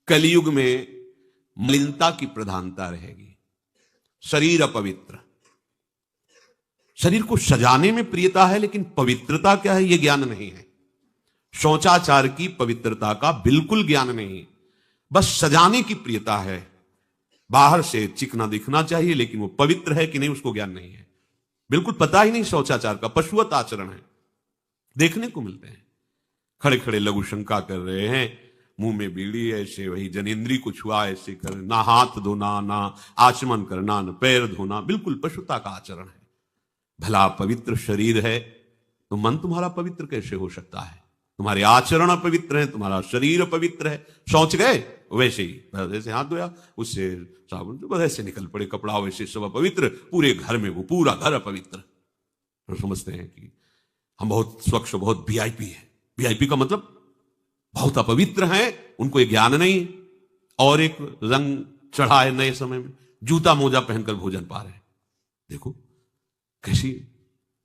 कलयुग में मलिनता की प्रधानता रहेगी। शरीर अपवित्र, शरीर को सजाने में प्रियता है, लेकिन पवित्रता क्या है यह ज्ञान नहीं है। शौचाचार की पवित्रता का बिल्कुल ज्ञान नहीं, बस सजाने की प्रियता है। बाहर से चिकना दिखना चाहिए, लेकिन वो पवित्र है कि नहीं उसको ज्ञान नहीं है। बिल्कुल पता ही नहीं शौचाचार का, पशुवत आचरण है। देखने को मिलते हैं खड़े खड़े लघु शंका कर रहे हैं, मुंह में बीड़ी ऐसे, वही जनेन्द्री को छुआ ऐसे कर, ना हाथ धोना, ना आचमन करना, ना पैर धोना, बिल्कुल पशुता का आचरण है। भला पवित्र शरीर है तो मन तुम्हारा पवित्र कैसे हो सकता है? तुम्हारे आचरण अपवित्र है, तुम्हारा शरीर अपवित्र है। शौच गए वैसे ही, जैसे हाथ धोया उससे साबुन बस ऐसे निकल पड़े कपड़ा, वैसे सब अपवित्र, पूरे घर में वो पूरा घर अपवित्र। तो समझते हैं कि हम बहुत स्वच्छ, बहुत वीआईपी है। वीआईपी का मतलब बहुत अपवित्र हैं, उनको ये ज्ञान नहीं। और एक रंग चढ़ा है नए समय में, जूता मोजा पहनकर भोजन पा रहे हैं। देखो कैसी,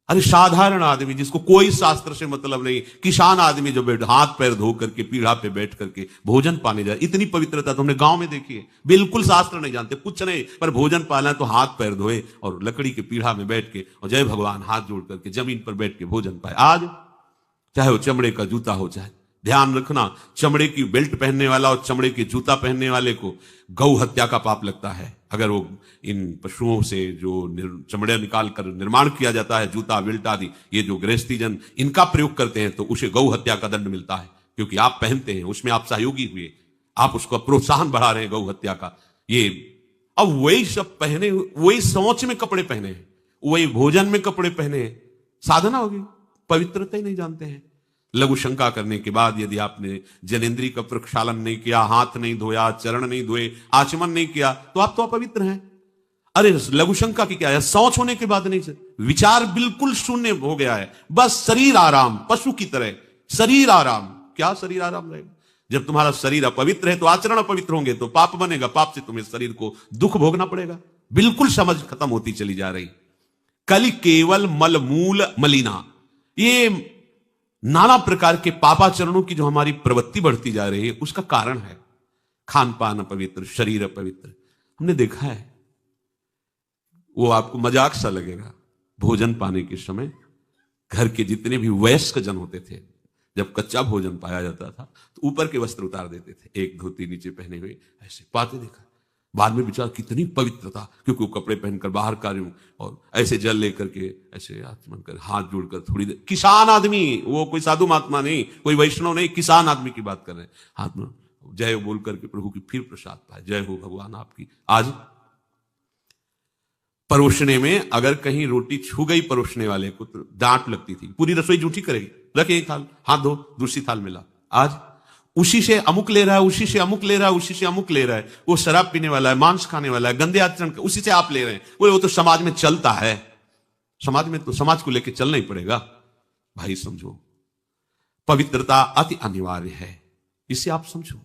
अरे साधारण आदमी जिसको कोई शास्त्र से मतलब नहीं, किसान आदमी जो बैठ हाथ पैर धो करके पीढ़ा पे बैठ करके भोजन पाने जाए, इतनी पवित्रता तो हमने गांव में देखी है। बिल्कुल शास्त्र नहीं जानते, कुछ नहीं, पर भोजन पाना तो हाथ पैर धोए और लकड़ी के पीढ़ा में बैठ के और जय भगवान हाथ जोड़ करके जमीन पर बैठ के भोजन पाए। आज चाहे वो चमड़े का जूता हो, चाहे ध्यान रखना, चमड़े की बेल्ट पहनने वाला और चमड़े के जूता पहनने वाले को गौ हत्या का पाप लगता है। अगर वो इन पशुओं से जो चमड़े निकाल कर निर्माण किया जाता है, जूता बेल्ट आदि, ये जो गृहस्थी जन इनका प्रयोग करते हैं, तो उसे गौ हत्या का दंड मिलता है। क्योंकि आप पहनते हैं, उसमें आप सहयोगी हुए, आप उसका प्रोत्साहन बढ़ा रहे हैं गौ हत्या का। ये अब वही सब पहने, वही शौच में कपड़े पहने हैं, वही भोजन में कपड़े पहने हैं, साधना होगी, पवित्रता ही नहीं जानते हैं। लघु शंका करने के बाद यदि आपने जनेन्द्री का प्रक्षालन नहीं किया, हाथ नहीं धोया, चरण नहीं धोए, आचमन नहीं किया, तो आप तो अपवित्र हैं। अरे लघु शंका की क्या है, शौच होने के बाद नहीं, विचार बिल्कुल शून्य हो गया है, बस शरीर आराम, पशु की तरह शरीर आराम। क्या शरीर आराम रहेगा? जब तुम्हारा शरीर अपवित्र है तो आचरण अपवित्र होंगे, तो पाप बनेगा, पाप से तुम्हें शरीर को दुख भोगना पड़ेगा। बिल्कुल समझ खत्म होती चली जा रही। कल केवल मल मूल मलिना, ये नाना प्रकार के पापाचरणों की जो हमारी प्रवृत्ति बढ़ती जा रही है, उसका कारण है खान पान अपवित्र, शरीर अपवित्र। हमने देखा है, वो आपको मजाक सा लगेगा, भोजन पाने के समय घर के जितने भी वयस्क जन होते थे, जब कच्चा भोजन पाया जाता था तो ऊपर के वस्त्र उतार देते थे, एक धोती नीचे पहने हुए ऐसे पाते देखा। बाद में विचार कितनी पवित्रता, क्योंकि वो कपड़े पहनकर बाहर का रहे और ऐसे जल लेकर के ऐसे आचमन कर हाथ जोड़कर थोड़ी देर, किसान आदमी, वो कोई साधु महात्मा नहीं, कोई वैष्णव नहीं, किसान आदमी की बात कर रहे हैं, हाथ में जय बोल करके प्रभु की फिर प्रसाद पाए, जय हो भगवान आपकी। आज परोसने में अगर कहीं रोटी छू गई परोसने वाले को तो डांट लगती थी, पूरी रसोई जूठी करेगी, रखे थाल, हाथ धो, दूसरी थाल मिला। आज उसी से अमुक ले रहा है, उसी से अमुक ले रहा है, उसी से अमुक ले रहा है, वो शराब पीने वाला है, मांस खाने वाला है, गंदे आचरण, उसी से आप ले रहे हैं। वो तो समाज में चलता है, समाज में तो समाज को लेकर चलना ही पड़ेगा। भाई समझो, पवित्रता अति अनिवार्य है, इसे आप समझो।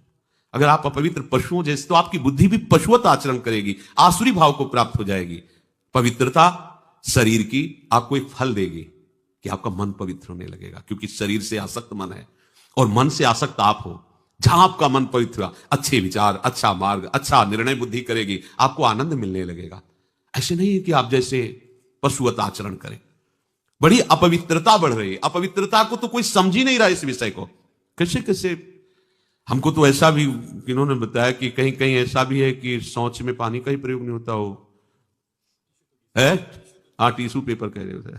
अगर आप अपवित्र पशुओं जैसे, तो आपकी बुद्धि भी पशुवत आचरण करेगी, आसुरी भाव को प्राप्त हो जाएगी। पवित्रता शरीर की आपको एक फल देगी कि आपका मन पवित्र होने लगेगा, क्योंकि शरीर से आसक्त मन है और मन से आसक्त आप हो। जहां आपका मन पवित्र हुआ, अच्छे विचार, अच्छा मार्ग, अच्छा निर्णय बुद्धि करेगी, आपको आनंद मिलने लगेगा। ऐसे नहीं है कि आप जैसे पशुवत आचरण करें। बड़ी अपवित्रता बढ़ रही है, अपवित्रता को तो कोई समझ ही नहीं रहा इस विषय को। कैसे कैसे, हमको तो ऐसा भी इन्होंने बताया कि कहीं कहीं ऐसा भी है कि शौच में पानी का ही प्रयोग नहीं होता हो है, हाँ टिश्यू पेपर कह रहे होते।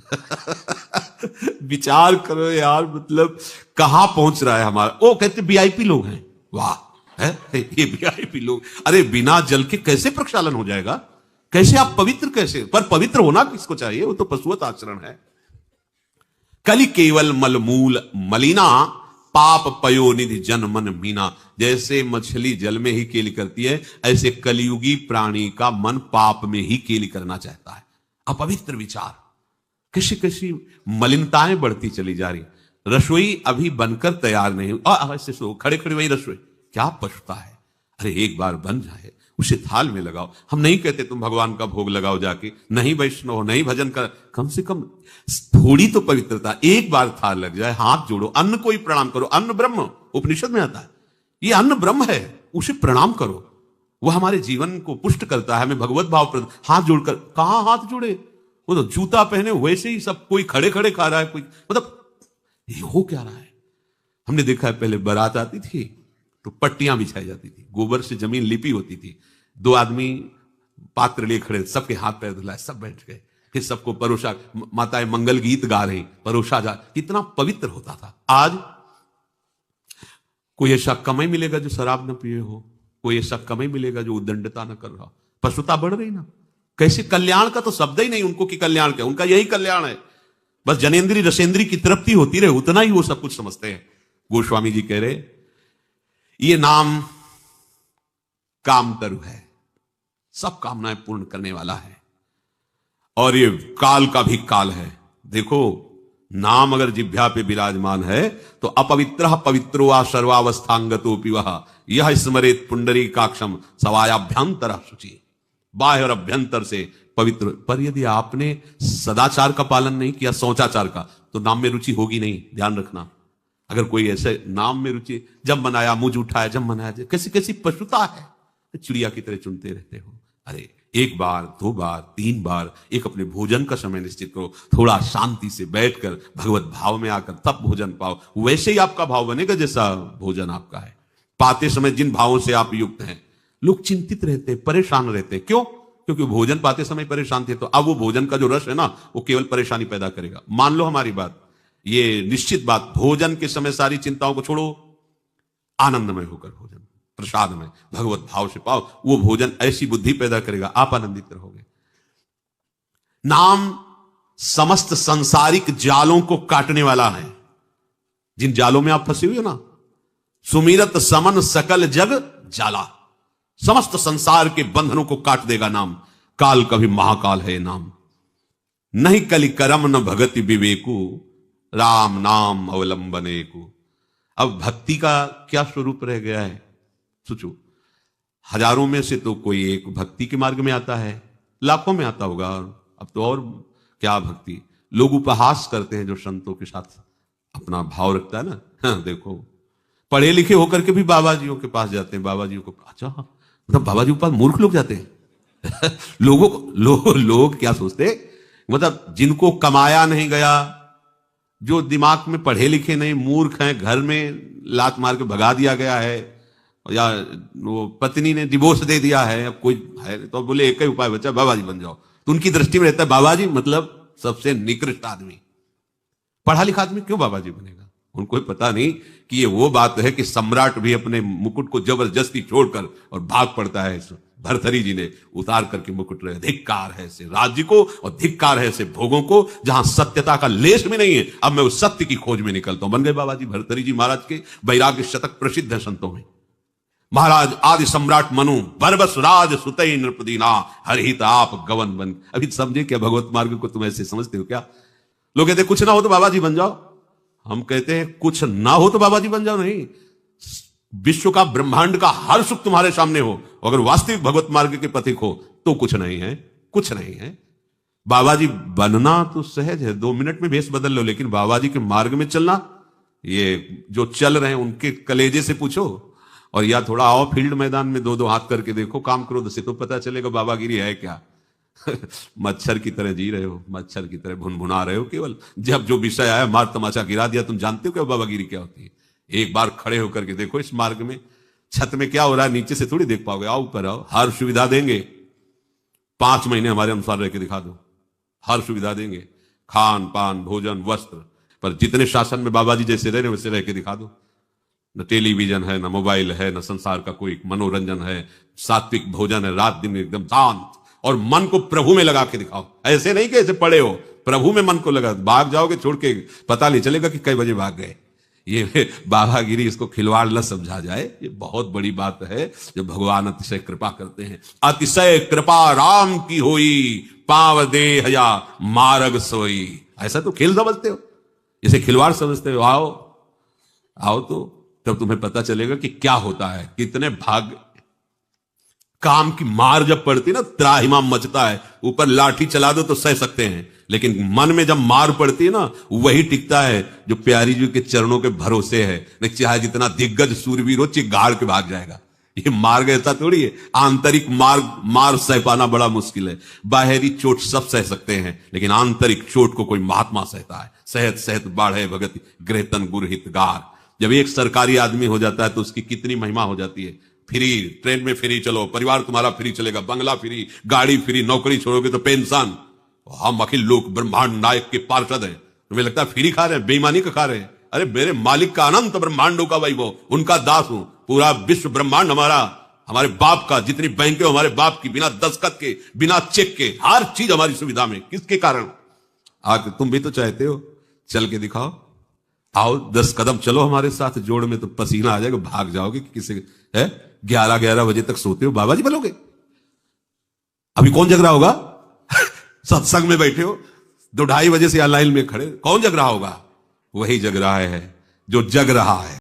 विचार करो यार, मतलब कहां पहुंच रहा है हमारा। वो कहते वीआईपी लोग हैं, वाह है ये वीआईपी लोग। अरे बिना जल के कैसे प्रक्षालन हो जाएगा? कैसे आप पवित्र, कैसे? पर पवित्र होना किसको चाहिए? वो तो पशुवत आचरण है। कलि केवल मलमूल मलिना, पाप पयो निधि जन मन मीना। जैसे मछली जल में ही केली करती है, ऐसे कलियुगी प्राणी का मन पाप में ही केली करना चाहता है। अपवित्र विचार, किसी किसी मलिनताएं बढ़ती चली जा रही। रसोई अभी बनकर तैयार नहीं, ऐसे सो खड़े खड़े वही रसोई, क्या पछता है। अरे एक बार बन जाए, उसे थाल में लगाओ। हम नहीं कहते तुम भगवान का भोग लगाओ जाके, नहीं वैष्णव हो, नहीं भजन कर, कम से कम थोड़ी तो पवित्रता। एक बार थाल लग जाए, हाथ जोड़ो, अन्न को ही प्रणाम करो। अन्न ब्रह्म, उपनिषद में आता है, ये अन्न ब्रह्म है। उसे प्रणाम करो। वह हमारे जीवन को पुष्ट करता है, हमें भगवत भाव हाथ जोड़कर। कहां हाथ जोड़े, वो तो जूता पहने वैसे ही सब कोई खड़े खड़े खा रहा है, कोई मतलब ये हो क्या रहा है। हमने देखा है पहले बारात आती थी तो पट्टियां बिछाई जाती थी, गोबर से जमीन लिपी होती थी, दो आदमी पात्र लिए खड़े, सबके हाथ पैर धुलाए, सब बैठ गए, फिर सबको परोसा, माताएं मंगल गीत गा रही, परोसा जा, कितना पवित्र होता था। आज कोई ऐसा कम ही मिलेगा जो शराब न पिए हो, कोई ऐसा कम ही मिलेगा जो उद्दंडता न कर रहा। पशुता बढ़ रही ना, कैसे कल्याण का तो शब्द ही नहीं उनको कि कल्याण क्या, उनका यही कल्याण है, बस जनेन्द्री रसेंद्री की तृप्ति होती रहे, उतना ही वो सब कुछ समझते हैं। गोस्वामी जी कह रहे ये नाम कामतरु है, सब कामनाएं पूर्ण करने वाला है, और ये काल का भी काल है। देखो नाम अगर जिह्वा पे विराजमान है तो अपवित्र पवित्रो वा सर्वावस्थांगतोपि वह यह स्मरेत पुंडरीकाक्षम सवायाभ्यंतर शुचि। बाह्य और अभ्यंतर से पवित्र। पर यदि आपने सदाचार का पालन नहीं किया, शौचाचार का, तो नाम में रुचि होगी नहीं, ध्यान रखना। अगर कोई ऐसे नाम में रुचि, जब मनाया मुझ उठाया, जब मनाया, कैसी कैसी पशुता है, चिड़िया की तरह चुनते रहते हो। अरे एक बार, दो बार, तीन बार, एक अपने भोजन का समय निश्चित करो, थोड़ा शांति से बैठकर भगवत भाव में आकर तब भोजन पाओ, वैसे ही आपका भाव बनेगा जैसा भोजन आपका है। पाते समय जिन भावों से आप युक्त हैं, लोग चिंतित रहते, परेशान रहते, क्यों? क्योंकि भोजन पाते समय परेशान थे, तो अब वो भोजन का जो रस है ना, वो केवल परेशानी पैदा करेगा। मान लो हमारी बात, ये निश्चित बात, भोजन के समय सारी चिंताओं को छोड़ो, आनंदमय होकर भोजन, प्रसाद में भगवत भाव से पाओ, वो भोजन ऐसी बुद्धि पैदा करेगा, आप आनंदित रहोगे। नाम समस्त सांसारिक जालों को काटने वाला है, जिन जालों में आप फंसे हुए हो ना, सुमिरत समन सकल जग जाला, समस्त संसार के बंधनों को काट देगा नाम। काल का भी महाकाल है नाम। नहीं कलि करम न भगति विवेकु, राम नाम अवलंबने को। अब भक्ति का क्या स्वरूप रह गया है, सोचो। हजारों में से तो कोई एक भक्ति के मार्ग में आता है, लाखों में आता होगा। अब तो और क्या भक्ति, लोग उपहास करते हैं जो संतों के साथ अपना भाव रखता है ना। हाँ, देखो पढ़े लिखे होकर के भी बाबा जियों के पास जाते हैं, बाबा जियों को, अच्छा मतलब बाबा जी के पास मूर्ख लोग जाते हैं। लोगों को लोग क्या सोचते, मतलब जिनको कमाया नहीं गया, जो दिमाग में पढ़े लिखे नहीं, मूर्ख हैं, घर में लात मार के भगा दिया गया है, या वो पत्नी ने डिवोर्स दे दिया है, अब कोई है तो बोले एक ही उपाय बचा, बाबा जी बन जाओ। तो उनकी दृष्टि में रहता है बाबा जी मतलब सबसे निकृष्ट आदमी। पढ़ा लिखा आदमी क्यों बाबा जी बनेगा? उनको पता नहीं कि ये वो बात है कि सम्राट भी अपने मुकुट को जबरदस्ती छोड़कर और भाग पड़ता है। भर्तृहरि जी ने उतार करके मुकुट रहे। धिक्कार है ऐसे राज्य को और धिक्कार है ऐसे भोगों को जहां सत्यता का लेश भी नहीं है। अब मैं उस सत्य की खोज में निकलता हूं। बन गए बाबा जी। भर्तृहरि जी महाराज के वैराग्य शतक प्रसिद्ध है संतों में। महाराज आदि सम्राट मनु बरबस राज सुतई नृपदीना हरहित आप गवन बन। अभी समझे क्या भगवत मार्ग को तुम ऐसे समझते हो क्या? लोग कहते कुछ ना हो तो बाबा जी बन जाओ। हम कहते हैं कुछ ना हो तो बाबा जी बन जाओ नहीं। विश्व का ब्रह्मांड का हर सुख तुम्हारे सामने हो, अगर वास्तविक भगवत मार्ग के पथिक हो तो कुछ नहीं है, कुछ नहीं है। बाबा जी बनना तो सहज है, 2 मिनट में भेष बदल लो, लेकिन बाबा जी के मार्ग में चलना, ये जो चल रहे हैं उनके कलेजे से पूछो, और या थोड़ा आओ फील्ड मैदान में 2-2 हाथ करके देखो, काम क्रोध से, तो पता चलेगा बाबागिरी है क्या। मच्छर की तरह जी रहे हो, मच्छर की तरह भुनभुना रहे हो केवल। जब जो विषय आया मार तमाचा गिरा दिया। तुम जानते हो क्या बाबागिरी क्या होती है? एक बार खड़े होकर के देखो इस मार्ग में, छत में क्या हो रहा है नीचे से थोड़ी देख पाओगे। आओ ऊपर आओ, हर सुविधा देंगे। 5 महीने हमारे अनुसार रह के दिखा दो, हर सुविधा देंगे, खान पान भोजन वस्त्र। पर जितने शासन में बाबा जी जैसे रह रहे वैसे रह के दिखा दो। न टेलीविजन है, न मोबाइल है, न संसार का कोई मनोरंजन है, सात्विक भोजन है, रात दिन एकदम शांत, और मन को प्रभु में लगा के दिखाओ। ऐसे नहीं कि ऐसे पड़े हो, प्रभु में मन को लगा। भाग जाओगे छोड़ के, पता नहीं चलेगा कि कई बजे भाग गए। ये बाबागिरी, इसको खिलवाड़ न समझा जाए। ये बहुत बड़ी बात है जब भगवान अतिशय कृपा करते हैं। अतिशय कृपा राम की होई, पाव देह या मार्ग सोई। ऐसा तो खेल समझते हो, इसे खिलवाड़ समझते हो। आओ आओ तो तब तुम्हें पता चलेगा कि क्या होता है। कितने भाग काम की मार जब पड़ती ना, त्राहिमाम मचता है। ऊपर लाठी चला दो तो सह सकते हैं, लेकिन मन में जब मार पड़ती है ना, वही टिकता है जो प्यारी जी के चरणों के भरोसे है। नहीं चाहे जितना दिग्गज सूरवीर हो, चिगाड़ के भाग जाएगा। ये मार्ग ऐसा थोड़ी है, आंतरिक मार सह पाना बड़ा मुश्किल है। बाहरी चोट सब सह सकते हैं, लेकिन आंतरिक चोट को कोई महात्मा सहता है। सहत सहत बाढ़े भगत गृहतन गुरहितगार। जब एक सरकारी आदमी हो जाता है तो उसकी कितनी महिमा हो जाती है। फ्री, ट्रेन में फ्री चलो, परिवार तुम्हारा फ्री चलेगा, बंगला फ्री, गाड़ी फ्री, नौकरी छोड़ोगे तो पेंशन। हम अखिल लोक ब्रह्मांड नायक के पार्षद हैं, तुम्हें लगता है फ्री खा रहे हैं, बेईमानी का खा रहे हैं। अरे मेरे मालिक का अनंत ब्रह्मांडों का वैभव, उनका दास हूं। पूरा विश्व ब्रह्मांड हमारा, हमारे बाप का। जितनी बैंकें हमारे बाप की, बिना दस्तखत के, बिना चेक के, हर चीज हमारी सुविधा में। किसके कारण? आके तुम भी तो चाहते हो, चल के दिखाओ। आओ 10 कदम चलो हमारे साथ, जोड़ में तो पसीना आ जाएगा, भाग जाओगे। किसी है 11-11 बजे तक सोते हो, बाबा जी बोलोगे। अभी कौन जग रहा होगा? सत्संग में बैठे हो, 2-2:30 बजे से लाइन में खड़े, कौन जग रहा होगा? वही जग रहा है जो जग रहा है।